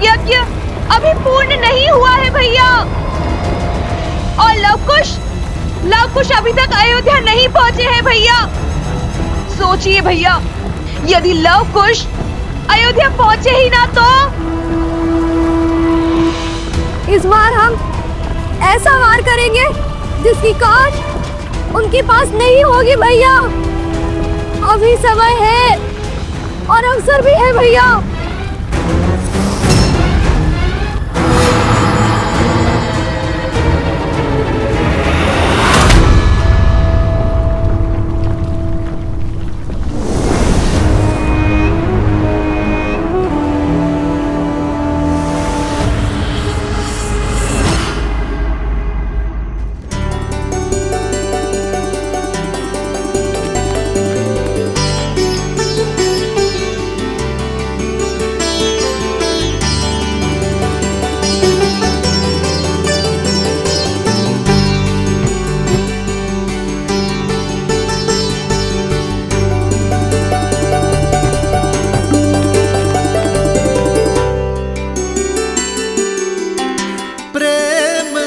यज्ञ अभी पूर्ण नहीं हुआ है भैया। और लव कुश अभी तक अयोध्या नहीं पहुंचे हैं भैया। सोचिए भैया, यदि लव कुश अयोध्या पहुंचे ही ना तो इस बार हम ऐसा वार करेंगे जिसकी काट उनके पास नहीं होगी भैया। अभी समय है और अवसर भी है भैया।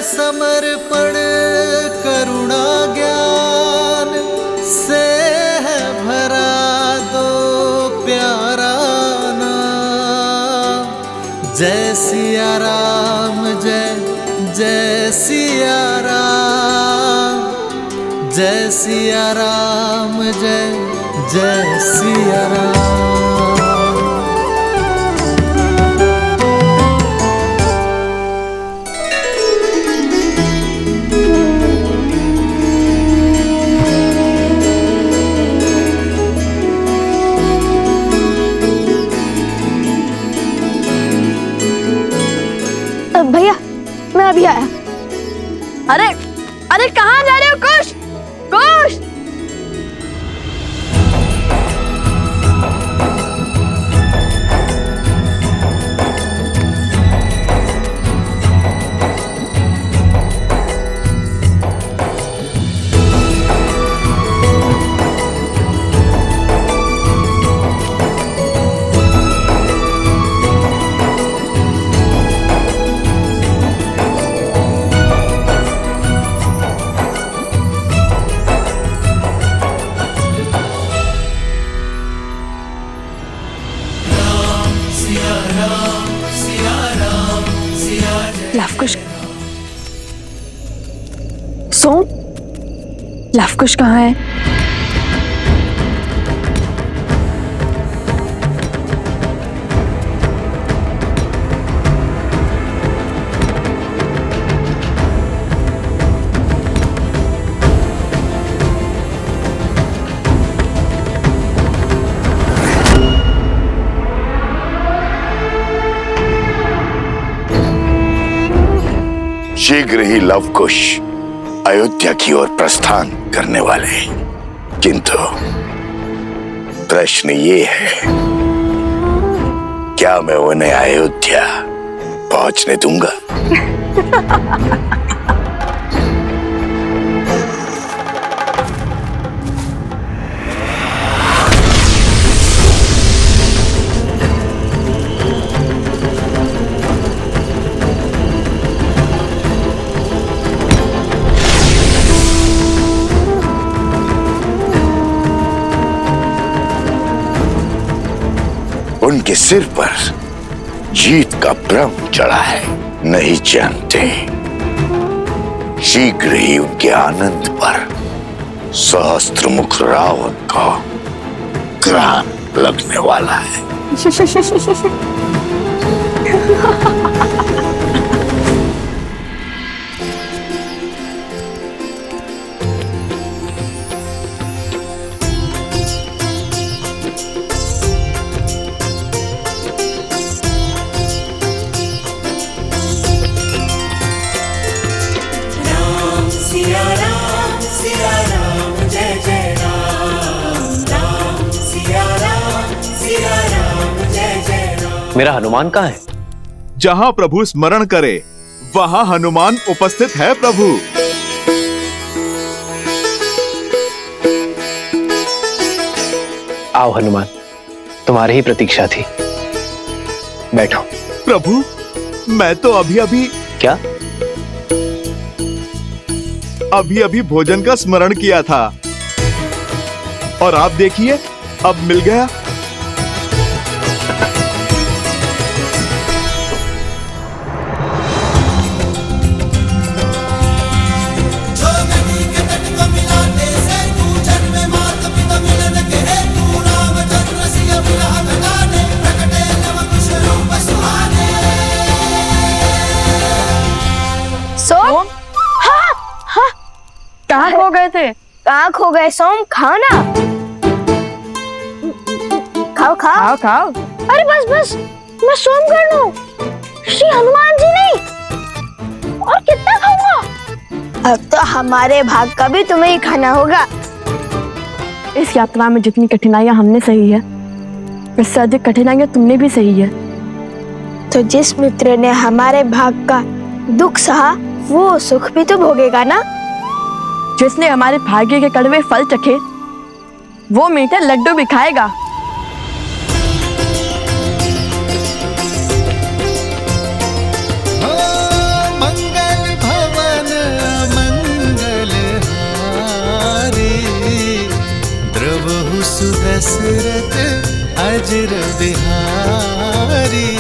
समर्पण करुणा ज्ञान से है भरा दो प्यारा नाम। जय सिया राम, जय जय सिया राम, जय सिया राम, जय जय सिया राम। भैया मैं अभी आया। अरे अरे कहाँ जा रहे हो कुश? कुश लवकुश सोम, लवकुश कहाँ है? शीघ्र ही लव कुश अयोध्या की ओर प्रस्थान करने वाले हैं, किंतु प्रश्न ये है, क्या मैं उन्हें अयोध्या पहुंचने दूंगा? उनके सिर पर जीत का भ्रम चढ़ा है, नहीं जानते शीघ्र ही उनके आनंद पर सहस्त्रमुख रावण का ग्राण लगने वाला है। मेरा हनुमान कहाँ है? जहाँ प्रभु स्मरण करे वहाँ हनुमान उपस्थित है प्रभु। आओ हनुमान, तुम्हारी ही प्रतीक्षा थी। बैठो। प्रभु, मैं तो अभी क्या? अभी भोजन का स्मरण किया था और आप देखिए अब मिल गया। सोम, हाँ, कहाँ खो गए थे? कहाँ खो गए सोम? खाओ ना, खाओ खाओ खाओ खाओ। अरे बस बस, मैं सोम कर लूं, श्री हनुमान जी नहीं। और कितना खाऊंगा? अब तो हमारे भाग का भी तुम्हें ही खाना होगा। इस यात्रा में जितनी कठिनाइयां हमने सही है, उससे अधिक कठिनाइयां तुमने भी सही है। तो जिस मित्र ने हमारे भाग का दुख सहा, वो सुख भी तो भोगेगा ना। जिसने हमारे भाग्य के कड़वे फल चखे, वो मीठे लड्डू भी खाएगा। मंगल भवन मंगल हारी, द्रवहु सुदशरथ अजर बिहारी।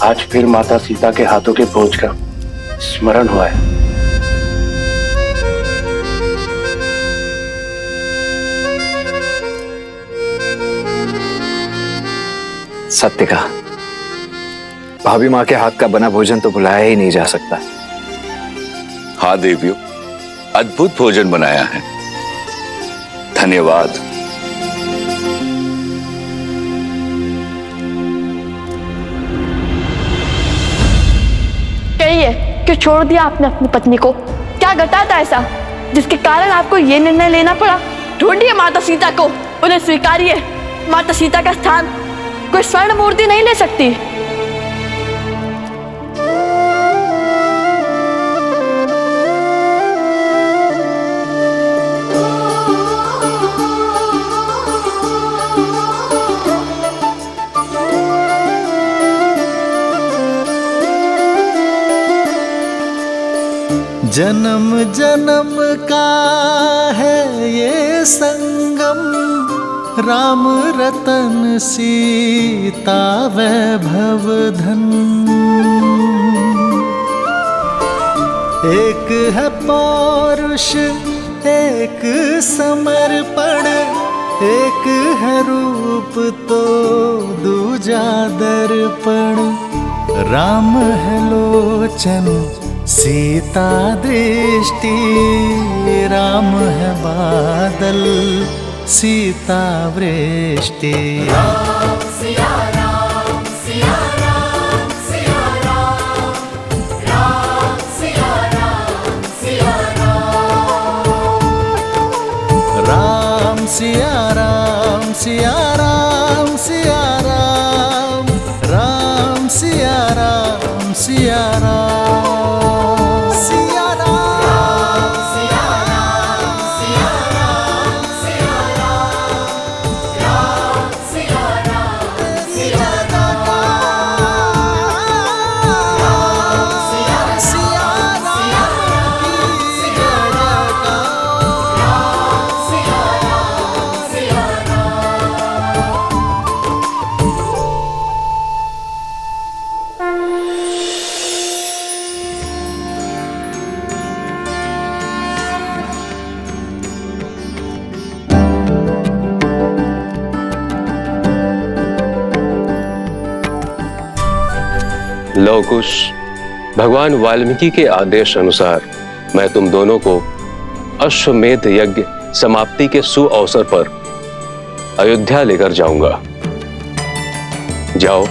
आज फिर माता सीता के हाथों के भोज का स्मरण हुआ है। सत्य कहा, भाभी माँ के हाथ का बना भोजन तो भुलाया ही नहीं जा सकता। हाँ देवियों, अद्भुत भोजन बनाया है, धन्यवाद। कहिए कि छोड़ दिया आपने अपनी पत्नी को? क्या घटा था ऐसा जिसके कारण आपको ये निर्णय लेना पड़ा? ढूंढिए माता सीता को, उन्हें स्वीकारिए। माता सीता का स्थान कोई स्वर्ण मूर्ति नहीं ले सकती। जन्म जन्म का है ये संगम, राम रतन सीता वैभव धन। एक है पौरुष एक समर्पण, एक है रूप तो दूजा दर्पण। राम है लोचन सीता दृष्टि, राम है बादल सीता वृष्टि। राम सिया राम सिया राम सिया राम, राम सिया राम सिया राम, राम सिया राम सिया राम सिया राम, राम सिया राम सिया राम। लव कुश, भगवान वाल्मीकि के आदेश अनुसार मैं तुम दोनों को अश्वमेध यज्ञ समाप्ति के सुअवसर पर अयोध्या लेकर जाऊंगा। जाओ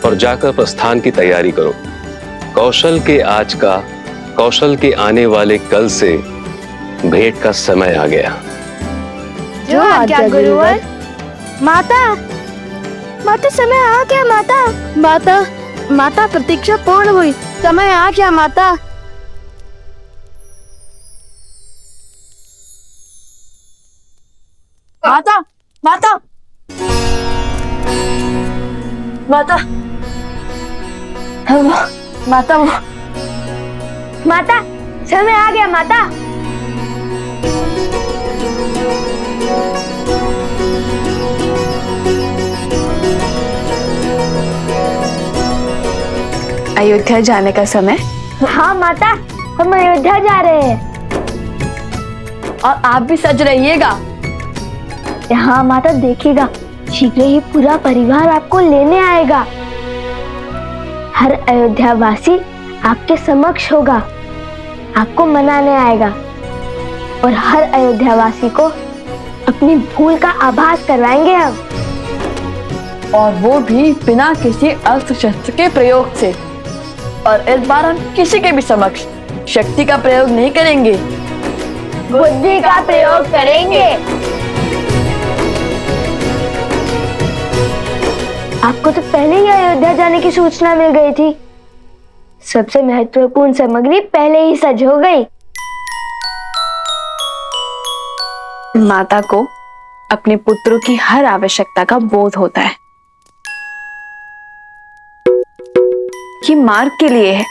और जाकर प्रस्थान की तैयारी करो। कौशल के आज का, कौशल के आने वाले कल से भेंट का समय आ गया। जो आज्ञा गुरुवर। माता, माता समय आ गया माता। माता, माता प्रतीक्षा पूर्ण हुई, समय आ गया माता। माता, माता, माता, माता, माता, समय आ गया माता। अयोध्या जाने का समय? हाँ माता, हम अयोध्या जा रहे हैं। और आप भी सज रहिएगा। हाँ माता, देखिएगा शीघ्र ही पूरा परिवार आपको लेने आएगा। हर अयोध्या वासी आपके समक्ष होगा, आपको मनाने आएगा और हर अयोध्या वासी को अपनी भूल का आभास करवाएंगे हम। और वो भी बिना किसी अस्त्र शस्त्र के प्रयोग से। और इस बार हम किसी के भी समक्ष शक्ति का प्रयोग नहीं करेंगे, बुद्धि का प्रयोग करेंगे। आपको तो पहले ही अयोध्या जाने की सूचना मिल गई थी। सबसे महत्वपूर्ण सामग्री पहले ही सज हो गई। माता को अपने पुत्रों की हर आवश्यकता का बोध होता है। ये मार्ग के लिए है,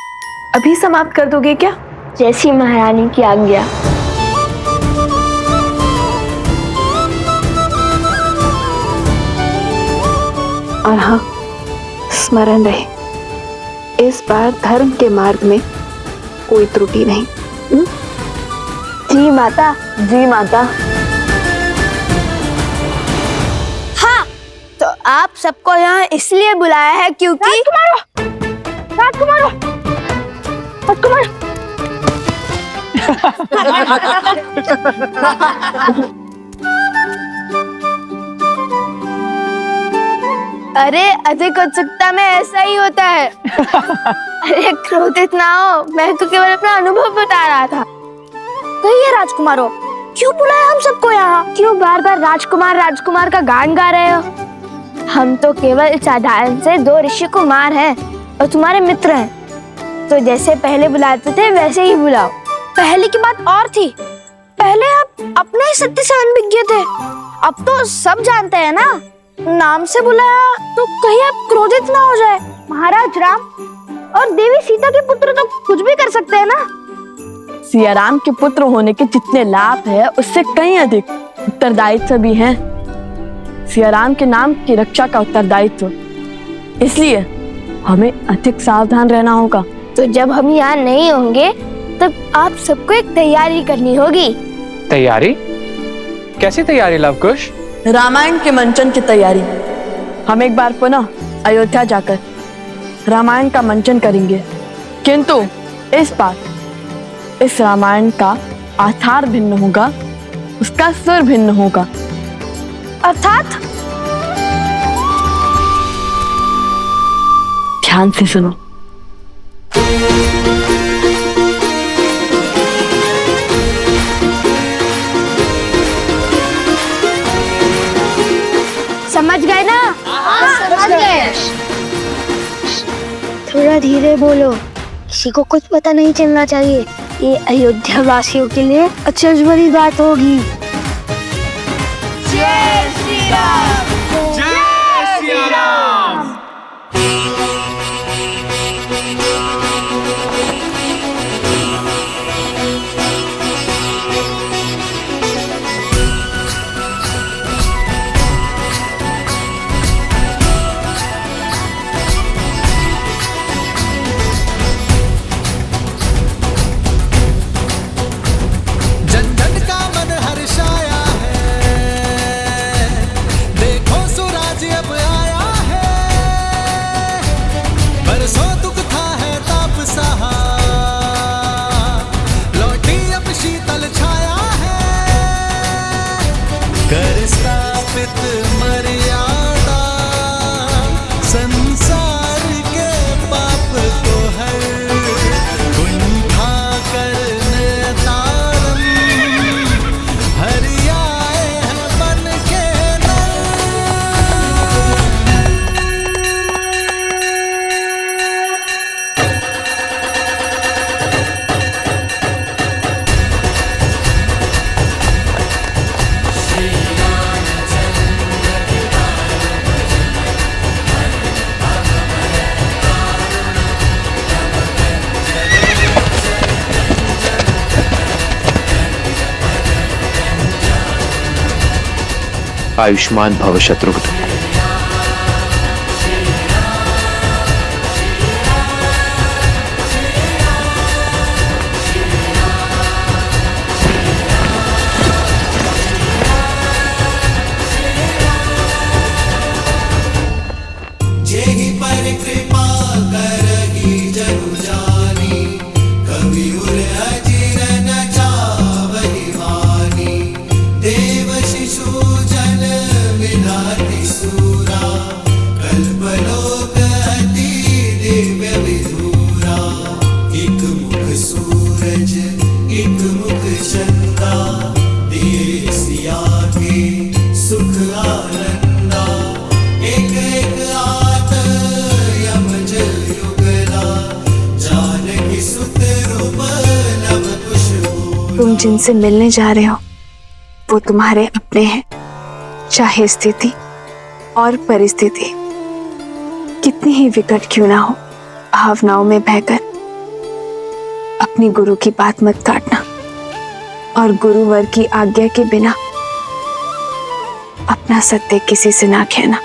अभी समाप्त कर दोगे क्या? जैसी महारानी की आज्ञा। और हाँ, स्मरण रहे, इस बार धर्म के मार्ग में कोई त्रुटि नहीं। जी माता। जी माता। हाँ, तो आप सबको यहाँ इसलिए बुलाया है क्योंकि राजकुमारों, अरे अधिक उत्सुकता में ऐसा ही होता है। अरे क्रोधित ना हो, मैं तो केवल अपना अनुभव बता रहा था। कहिए राजकुमारों, क्यों बुलाया हम सबको यहाँ? क्यों बार बार राजकुमार राजकुमार का गान गा रहे हो? हम तो केवल साधारण से 2 ऋषि कुमार हैं और तुम्हारे मित्र हैं, तो जैसे पहले बुलाते थे वैसे ही बुलाओ। पहले की बात और थी, पहले आप अपने ही सत्य से अनभिज्ञ थे, अब तो सब जानते हैं ना। नाम से बुलाया तो कहीं आप क्रोधित ना हो जाए। महाराज राम और देवी सीता के पुत्र तो कुछ भी कर सकते हैं ना। सिया राम के पुत्र होने के जितने लाभ है उससे कहीं अधिक उत्तरदायित्व भी हैं। सिया राम के नाम की रक्षा का उत्तरदायित्व, इसलिए हमें अधिक सावधान रहना होगा। तो जब हम यहाँ नहीं होंगे तब आप सबको एक तैयारी करनी होगी। तैयारी? कैसी तैयारी लवकुश? रामायण के मंचन की तैयारी। हम एक बार पुनः अयोध्या जाकर रामायण का मंचन करेंगे, किंतु इस बार इस रामायण का आधार भिन्न होगा, उसका सुर भिन्न होगा। अर्थात? ध्यान से सुनो। समझ गए ना? समझ गए। थोड़ा धीरे बोलो, किसी को कुछ पता नहीं चलना चाहिए। ये अयोध्या वासियों के लिए अचरज भरी बात होगी। जय श्री राम। जय श्री राम। जन जन का मन हर्षाया है, देख आयुष्मान भव शत्रुघ्न। तुम जिनसे मिलने जा रहे हो वो तुम्हारे अपने हैं, चाहे स्थिति और परिस्थिति कितनी ही विकट क्यों ना हो। भावनाओं में बहकर अपनी गुरु की बात मत काटना और गुरुवर की आज्ञा के बिना अपना सत्य किसी से ना कहना,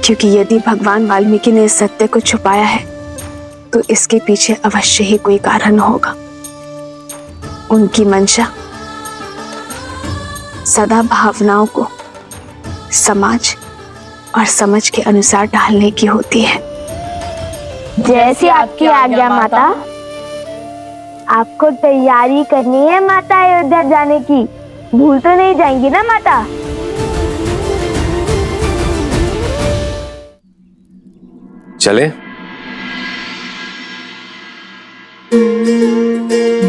क्योंकि यदि भगवान वाल्मीकि ने इस सत्य को छुपाया है तो इसके पीछे अवश्य ही कोई कारण होगा। उनकी मंशा सदा भावनाओं को समाज और समझ के अनुसार ढालने की होती है। जैसी आपकी आज्ञा माता। आपको तैयारी करनी है माता अयोध्या जाने की, भूल तो नहीं जाएंगी ना माता? चले?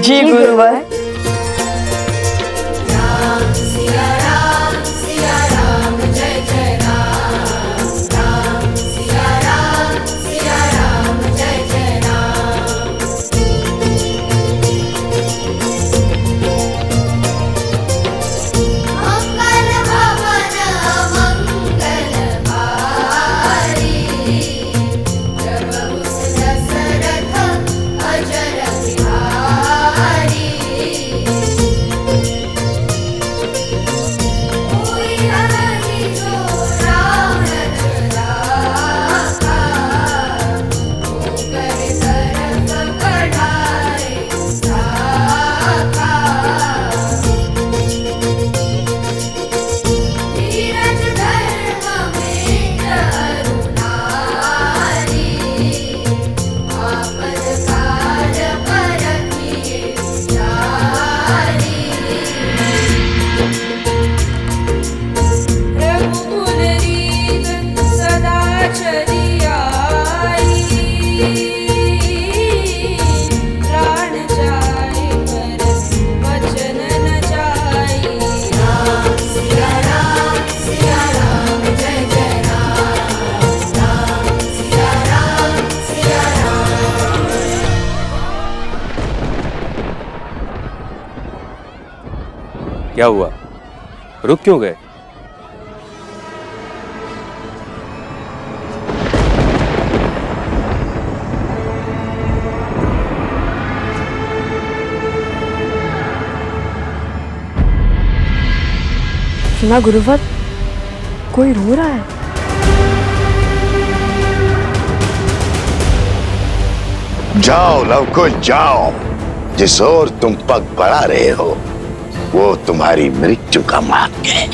जी गुरुवर। क्या हुआ? रुक क्यों गए? सुना गुरुवर, कोई रो रहा है। जाओ लवकुश जाओ, जिस ओर तुम पग बढ़ा रहे हो वो तुम्हारी मृत्यु का मार्ग है।